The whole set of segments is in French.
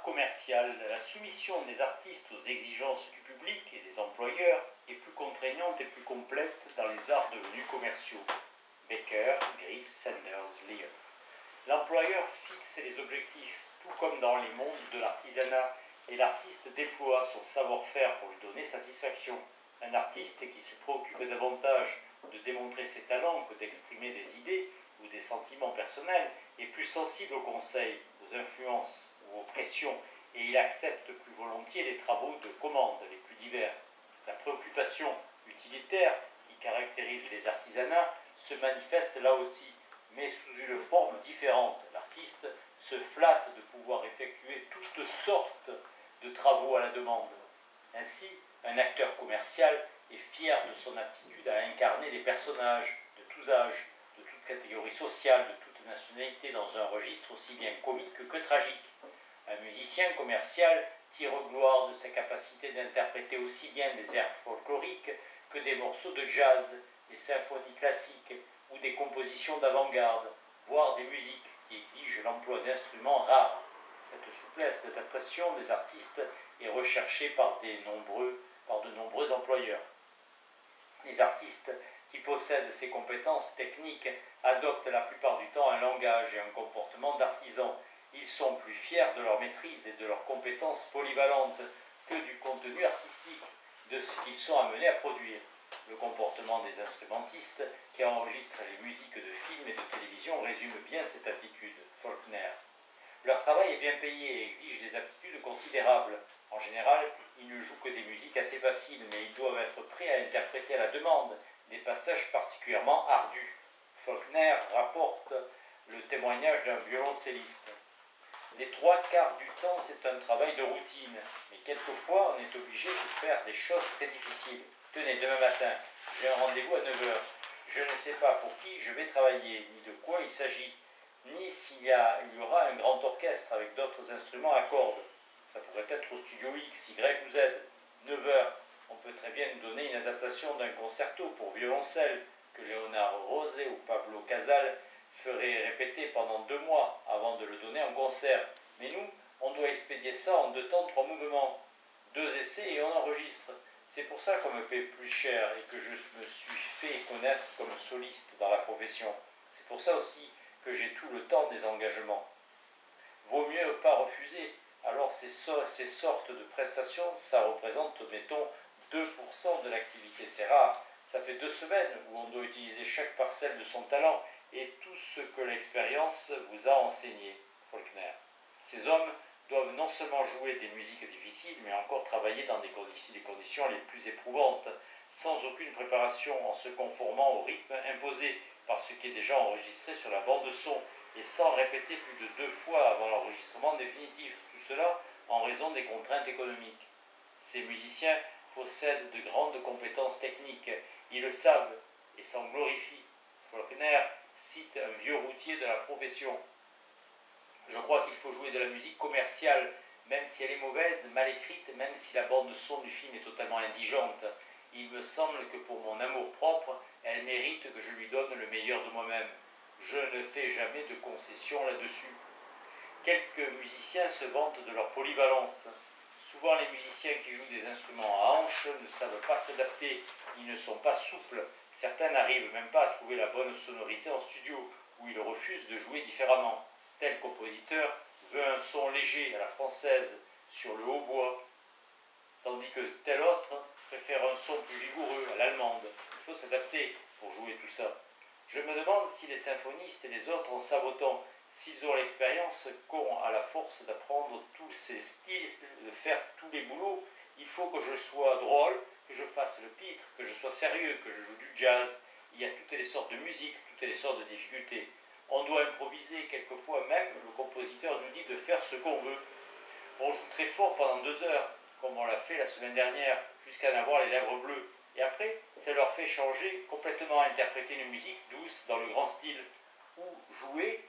commercial, la soumission des artistes aux exigences du public et des employeurs est plus contraignante et plus complète dans les arts devenus commerciaux. Becker, Griff, Sanders, Leon. L'employeur fixe les objectifs, tout comme dans les mondes de l'artisanat, et l'artiste déploie son savoir-faire pour lui donner satisfaction. Un artiste qui se préoccupe davantage de démontrer ses talents que d'exprimer des idées ou des sentiments personnels est plus sensible aux conseils, aux influences ou aux pressions, et il accepte plus volontiers les travaux de commande les plus divers. La préoccupation utilitaire qui caractérise les artisanats se manifeste là aussi, mais sous une forme différente. L'artiste se flatte de pouvoir effectuer toutes sortes de travaux à la demande. Ainsi, un acteur commercial est fier de son aptitude à incarner des personnages de tous âges, de toute catégorie sociale, de toute nationalité, dans un registre aussi bien comique que tragique. Un musicien commercial tire gloire de sa capacité d'interpréter aussi bien des airs folkloriques que des morceaux de jazz, des symphonies classiques ou des compositions d'avant-garde, voire des musiques qui exigent l'emploi d'instruments rares. Cette souplesse d'adaptation des artistes est recherchée par de nombreux employeurs. Les artistes qui possèdent ces compétences techniques adoptent la plupart du temps un langage et un comportement d'artisan. Ils sont plus fiers de leur maîtrise et de leurs compétences polyvalentes que du contenu artistique, de ce qu'ils sont amenés à produire. Le comportement des instrumentistes qui enregistrent les musiques de films et de télévision résume bien cette attitude. Faulkner. Leur travail est bien payé et exige des aptitudes considérables. En général, ils ne jouent que des musiques assez faciles, mais ils doivent être prêts à interpréter à la demande des passages particulièrement ardus. Faulkner rapporte le témoignage d'un violoncelliste. Les 3/4 du temps, c'est un travail de routine, mais quelquefois, on est obligé de faire des choses très difficiles. Tenez, demain matin, j'ai un rendez-vous à 9 h. Je ne sais pas pour qui je vais travailler, ni de quoi il s'agit, ni s'il y aura un grand orchestre avec d'autres instruments à cordes. Ça pourrait être au studio X, Y ou Z. 9 h, on peut très bien nous donner une adaptation d'un concerto pour violoncelle que Léonard Rosé ou Pablo Casal ferait répéter pendant 2 mois avant de le donner en concert. Mais nous, on doit expédier ça en 2 temps, 3 mouvements. 2 essais et on enregistre. C'est pour ça qu'on me paie plus cher et que je me suis fait connaître comme soliste dans la profession. C'est pour ça aussi que j'ai tout le temps des engagements. Vaut mieux pas refuser. Alors ces sortes de prestations, ça représente, mettons, 2% de l'activité. C'est rare. Ça fait 2 semaines où on doit utiliser chaque parcelle de son talent et tout ce que l'expérience vous a enseigné. Faulkner. Ces hommes doivent non seulement jouer des musiques difficiles, mais encore travailler dans des conditions les plus éprouvantes, sans aucune préparation, en se conformant au rythme imposé par ce qui est déjà enregistré sur la bande de son, et sans répéter plus de 2 fois avant l'enregistrement définitif, tout cela en raison des contraintes économiques. Ces musiciens possèdent de grandes compétences techniques, ils le savent et s'en glorifient. Faulkner cite un vieux routier de la profession. Je crois qu'il faut jouer de la musique commerciale, même si elle est mauvaise, mal écrite, même si la bande son du film est totalement indigente. Il me semble que pour mon amour-propre, elle mérite que je lui donne le meilleur de moi-même. Je ne fais jamais de concessions là-dessus. Quelques musiciens se vantent de leur polyvalence. Souvent, les musiciens qui jouent des instruments à hanches ne savent pas s'adapter, ils ne sont pas souples. Certains n'arrivent même pas à trouver la bonne sonorité en studio, ou ils refusent de jouer différemment. Tel compositeur veut un son léger à la française sur le hautbois, tandis que tel autre préfère un son plus vigoureux à l'allemande. Il faut s'adapter pour jouer tout ça. Je me demande si les symphonistes et les autres en savent autant, s'ils ont l'expérience qu'ont à la force d'apprendre tous ces styles, de faire tous les boulots. Il faut que je sois drôle, que je fasse le pitre, que je sois sérieux, que je joue du jazz. Il y a toutes les sortes de musique, toutes les sortes de difficultés. On doit improviser, quelquefois même, le compositeur nous dit de faire ce qu'on veut. On joue très fort pendant 2 heures, comme on l'a fait la semaine dernière, jusqu'à en avoir les lèvres bleues. Et après, ça leur fait changer complètement, interpréter une musique douce dans le grand style, ou jouer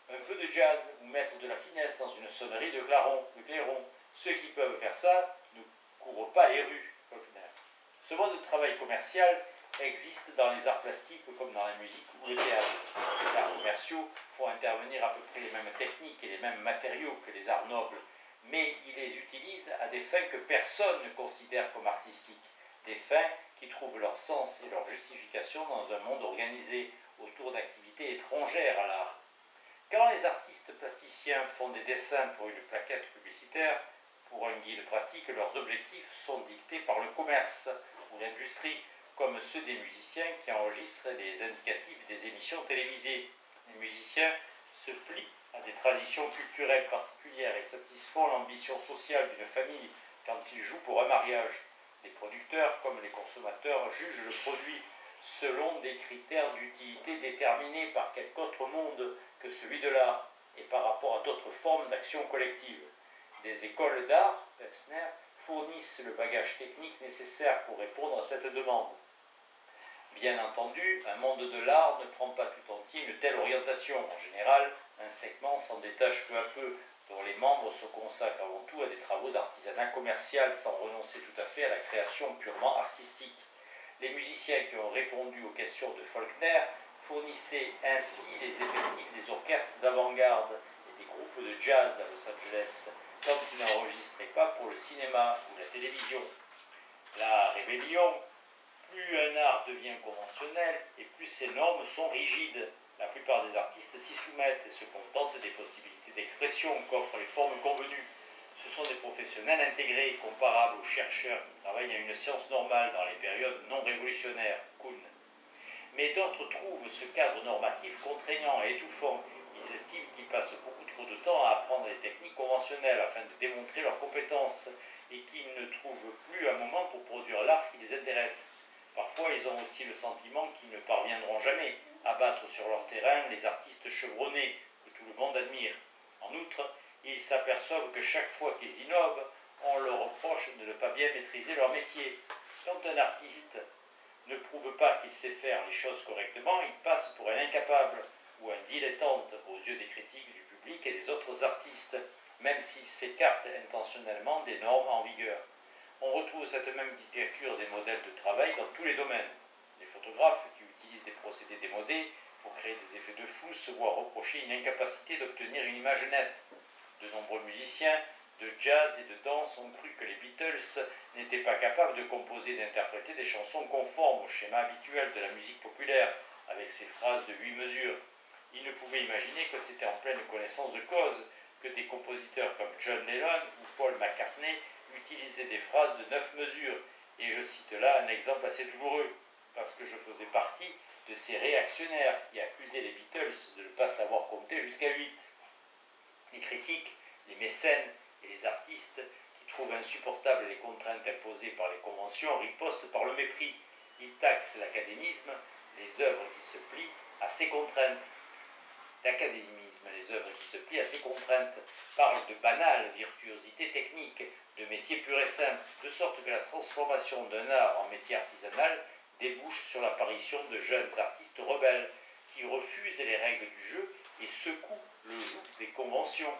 un peu de jazz, ou mettre de la finesse dans une sonnerie de clairon. Ceux qui peuvent faire ça ne courent pas les rues. Ce mode de travail commercial existe dans les arts plastiques comme dans la musique ou le théâtre. Les arts commerciaux font intervenir à peu près les mêmes techniques et les mêmes matériaux que les arts nobles, mais il les utilise à des fins que personne ne considère comme artistiques, des fins qui trouvent leur sens et leur justification dans un monde organisé autour d'activités étrangères à l'art. Quand les artistes plasticiens font des dessins pour une plaquette publicitaire, pour un guide pratique, leurs objectifs sont dictés par le commerce ou l'industrie, comme ceux des musiciens qui enregistrent les indicatifs des émissions télévisées. Les musiciens se plient à des traditions culturelles particulières et satisfont l'ambition sociale d'une famille quand ils jouent pour un mariage. Les producteurs, comme les consommateurs, jugent le produit selon des critères d'utilité déterminés par quelque autre monde que celui de l'art et par rapport à d'autres formes d'action collective. Des écoles d'art, Pevsner, fournissent le bagage technique nécessaire pour répondre à cette demande. Bien entendu, un monde de l'art ne prend pas tout entier une telle orientation. En général, un segment s'en détache peu à peu, dont les membres se consacrent avant tout à des travaux d'artisanat commercial sans renoncer tout à fait à la création purement artistique. Les musiciens qui ont répondu aux questions de Faulkner fournissaient ainsi les effectifs des orchestres d'avant-garde et des groupes de jazz à Los Angeles, quand ils n'enregistraient pas pour le cinéma ou la télévision. La rébellion, plus un art devient conventionnel et plus ses normes sont rigides. La plupart des artistes s'y soumettent et se contentent des possibilités d'expression qu'offrent les formes convenues. Ce sont des professionnels intégrés, comparables aux chercheurs qui travaillent à une science normale dans les périodes non révolutionnaires, Kuhn. Mais d'autres trouvent ce cadre normatif contraignant et étouffant. Ils estiment qu'ils passent beaucoup trop de temps à apprendre les techniques conventionnelles afin de démontrer leurs compétences et qu'ils ne trouvent plus un moment pour produire l'art qui les intéresse. Parfois, ils ont aussi le sentiment qu'ils ne parviendront jamais à battre sur leur terrain les artistes chevronnés que tout le monde admire. En outre, ils s'aperçoivent que chaque fois qu'ils innovent, on leur reproche de ne pas bien maîtriser leur métier. Quand un artiste ne prouve pas qu'il sait faire les choses correctement, il passe pour un incapable ou un dilettante aux yeux des critiques du public et des autres artistes, même s'il s'écarte intentionnellement des normes en vigueur. On retrouve cette même dictature des modèles de travail dans tous les domaines. Les photographes qui utilisent des procédés démodés pour créer des effets de flou se voient reprocher une incapacité d'obtenir une image nette. De nombreux musiciens de jazz et de danse ont cru que les Beatles n'étaient pas capables de composer et d'interpréter des chansons conformes au schéma habituel de la musique populaire, avec ses phrases de 8 mesures. Ils ne pouvaient imaginer que c'était en pleine connaissance de cause que des compositeurs comme John Lennon ou Paul McCartney utilisaient des phrases de 9 mesures, et je cite là un exemple assez douloureux, parce que je faisais partie de ces réactionnaires qui accusaient les Beatles de ne pas savoir compter jusqu'à 8. Les critiques, les mécènes et les artistes qui trouvent insupportables les contraintes imposées par les conventions ripostent par le mépris. Ils taxent l'académisme, les œuvres qui se plient à ces contraintes. L'académisme, les œuvres qui se plient à ces contraintes, parlent de banale virtuosité technique, de métier pur et simple, de sorte que la transformation d'un art en métier artisanal débouche sur l'apparition de jeunes artistes rebelles qui refusent les règles du jeu et secouent le joug des conventions.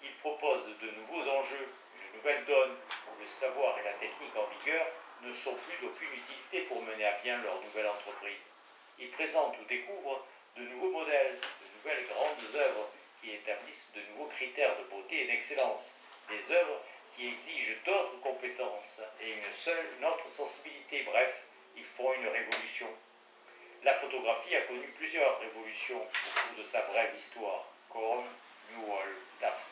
Ils proposent de nouveaux enjeux, une nouvelle donne, où le savoir et la technique en vigueur ne sont plus d'aucune utilité pour mener à bien leur nouvelle entreprise. Ils présentent ou découvrent de nouveaux modèles, de nouvelles grandes œuvres qui établissent de nouveaux critères de beauté et d'excellence, des œuvres qui exigent d'autres compétences et une autre sensibilité. Bref, ils font une révolution. La photographie a connu plusieurs révolutions au cours de sa brève histoire, Korn, Newell, Taft.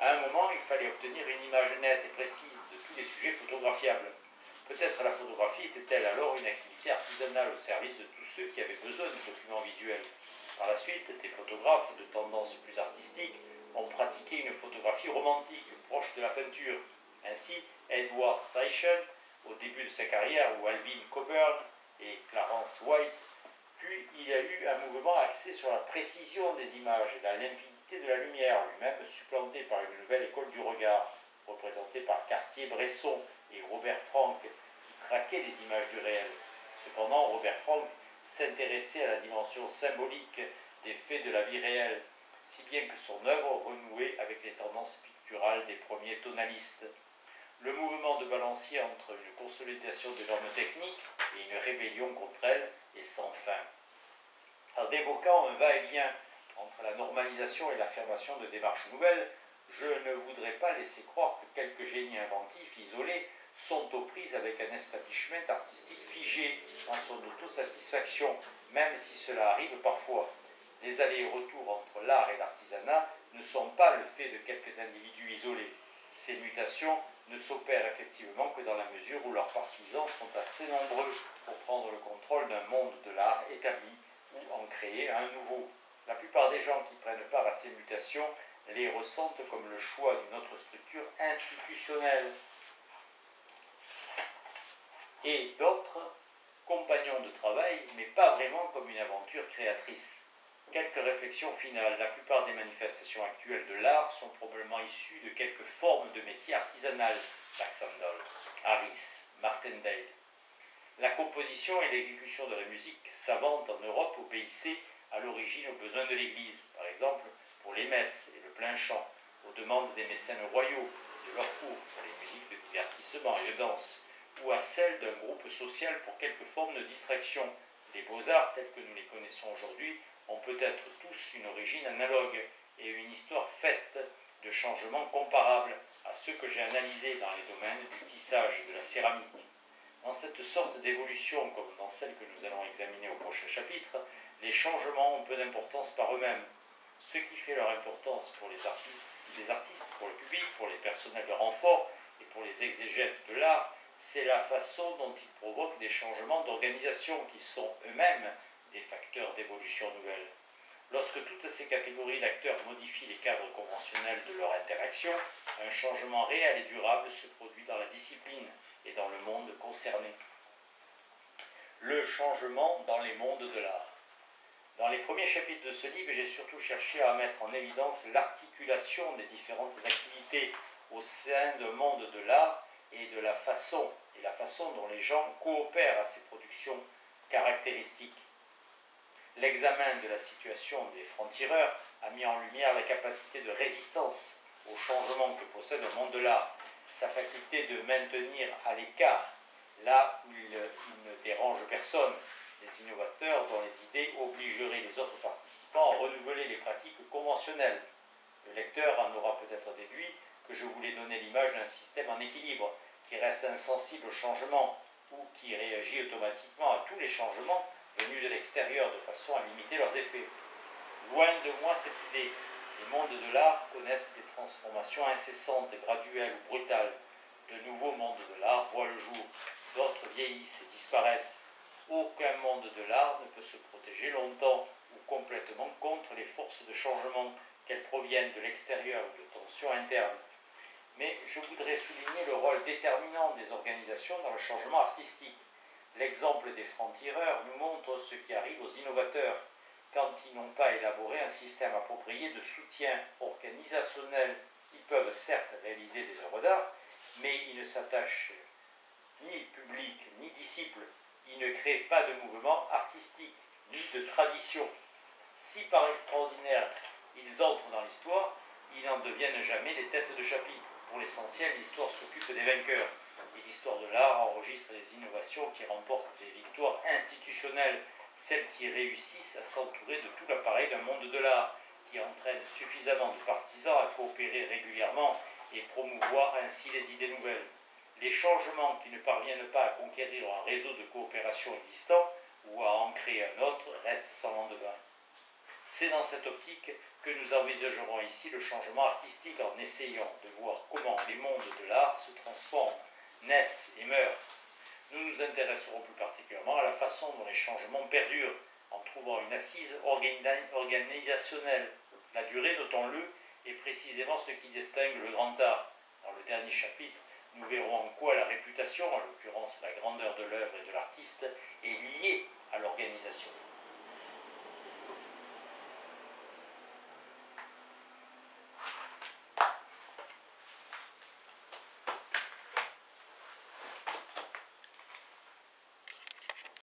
À un moment, il fallait obtenir une image nette et précise de tous les sujets photographiables. Peut-être la photographie était-elle alors une activité artisanale au service de tous ceux qui avaient besoin de documents visuels. Par la suite, des photographes de tendance plus artistique ont pratiqué une photographie romantique, proche de la peinture. Ainsi, Edward Steichen, au début de sa carrière, ou Alvin Coburn et Clarence White, puis il y a eu un mouvement axé sur la précision des images et la limpidité de la lumière, lui-même supplanté par une nouvelle école du regard, représentée par Cartier-Bresson et Robert Frank, qui traquaient les images du réel. Cependant, Robert Frank s'intéressait à la dimension symbolique des faits de la vie réelle, si bien que son œuvre renouait avec les tendances picturales des premiers tonalistes. Le mouvement de balancier entre une consolidation des normes techniques et une rébellion contre elles est sans fin. En évoquant un va-et-vient entre la normalisation et l'affirmation de démarches nouvelles, Je ne voudrais pas laisser croire que quelques génies inventifs isolés sont aux prises avec un establishment artistique figé dans son autosatisfaction, même si cela arrive parfois. Les allers-et-retours entre l'art et l'artisanat ne sont pas le fait de quelques individus isolés. Ces mutations ne s'opèrent effectivement que dans la mesure où leurs partisans sont assez nombreux pour prendre le contrôle d'un monde de l'art établi ou en créer un nouveau. La plupart des gens qui prennent part à ces mutations les ressentent comme le choix d'une autre structure institutionnelle. Et d'autres, compagnons de travail, mais pas vraiment comme une aventure créatrice. Quelques réflexions finales. La plupart des manifestations actuelles de l'art sont probablement issues de quelques formes de métiers artisanales. Baxandall, Harris, Martindale. La composition et l'exécution de la musique savante en Europe, au PIC, à l'origine aux besoins de l'Église, par exemple pour les messes et le plein chant, aux demandes des mécènes royaux et de leurs cours pour les musiques de divertissement et de danse, ou à celles d'un groupe social pour quelques formes de distraction. Les beaux-arts, tels que nous les connaissons aujourd'hui, ont peut-être tous une origine analogue et une histoire faite de changements comparables à ceux que j'ai analysés dans les domaines du tissage et de la céramique. Dans cette sorte d'évolution, comme dans celle que nous allons examiner au prochain chapitre, les changements ont peu d'importance par eux-mêmes. Ce qui fait leur importance pour les artistes, pour le public, pour les personnels de renfort et pour les exégètes de l'art, c'est la façon dont ils provoquent des changements d'organisation qui sont eux-mêmes des facteurs d'évolution nouvelle. Lorsque toutes ces catégories d'acteurs modifient les cadres conventionnels de leur interaction, un changement réel et durable se produit dans la discipline et dans le monde concerné. Le changement dans les mondes de l'art. Dans les premiers chapitres de ce livre, j'ai surtout cherché à mettre en évidence l'articulation des différentes activités au sein d'un monde de l'art et de la façon dont les gens coopèrent à ces productions caractéristiques. L'examen de la situation des francs-tireurs a mis en lumière la capacité de résistance au changement que possède le monde de l'art, sa faculté de maintenir à l'écart là où il ne dérange personne, les innovateurs dont les idées obligeraient les autres participants à renouveler les pratiques conventionnelles. Le lecteur en aura peut-être déduit que je voulais donner l'image d'un système en équilibre, qui reste insensible au changement ou qui réagit automatiquement à tous les changements venus de l'extérieur de façon à limiter leurs effets. Loin de moi cette idée. Les mondes de l'art connaissent des transformations incessantes, graduelles ou brutales. De nouveaux mondes de l'art voient le jour, d'autres vieillissent et disparaissent. Aucun monde de l'art ne peut se protéger longtemps ou complètement contre les forces de changement, qu'elles proviennent de l'extérieur ou de tensions internes. Mais je voudrais souligner le rôle déterminant des organisations dans le changement artistique. L'exemple des francs-tireurs nous montre ce qui arrive aux innovateurs quand ils n'ont pas élaboré un système approprié de soutien organisationnel. Ils peuvent certes réaliser des œuvres d'art, mais ils ne s'attachent ni public ni disciple. Ils ne créent pas de mouvement artistique ni de tradition. Si par extraordinaire ils entrent dans l'histoire, ils n'en deviennent jamais les têtes de chapitre. Pour l'essentiel, l'histoire s'occupe des vainqueurs. Et l'histoire de l'art enregistre les innovations qui remportent des victoires institutionnelles, celles qui réussissent à s'entourer de tout l'appareil d'un monde de l'art, qui entraîne suffisamment de partisans à coopérer régulièrement et promouvoir ainsi les idées nouvelles. Les changements qui ne parviennent pas à conquérir un réseau de coopération existant ou à en créer un autre restent sans lendemain. C'est dans cette optique que nous envisagerons ici le changement artistique en essayant de voir comment les mondes de l'art se transforment, naissent et meurent. Nous nous intéresserons plus particulièrement à la façon dont les changements perdurent, en trouvant une assise organisationnelle. La durée, notons-le, est précisément ce qui distingue le grand art. Dans le dernier chapitre, nous verrons en quoi la réputation, en l'occurrence la grandeur de l'œuvre et de l'artiste, est liée à l'organisation.